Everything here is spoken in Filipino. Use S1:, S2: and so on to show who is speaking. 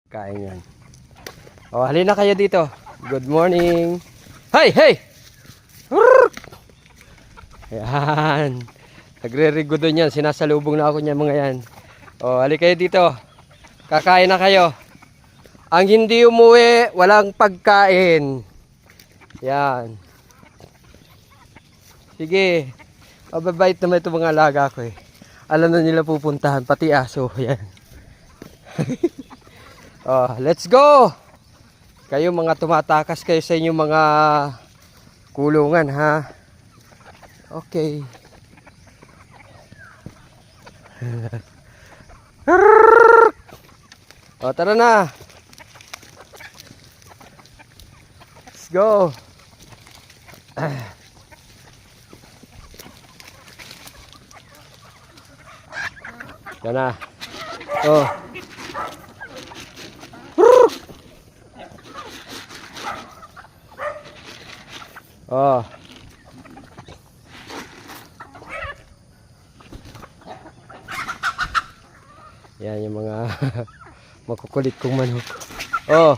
S1: Kain yan. O, halina kayo dito. Good morning. Hey, hey! Ayan. Nagre-rigo doon yan. Sinasalubong na ako niyan mga yan. O, halika kayo dito. Kakain na kayo. Ang hindi umuwi, walang pagkain. Yan. Sige. Mababait naman itong mga alaga ko eh. Alam na nila pupuntahan, pati aso. Yan. Oh, let's go! Kayo mga tumatakas kayo sa inyong mga kulungan ha. Okay. Oh, tara na. Let's go. Yan na. Oh. Oh. Yan yung mga makukulit kong manok. Oh.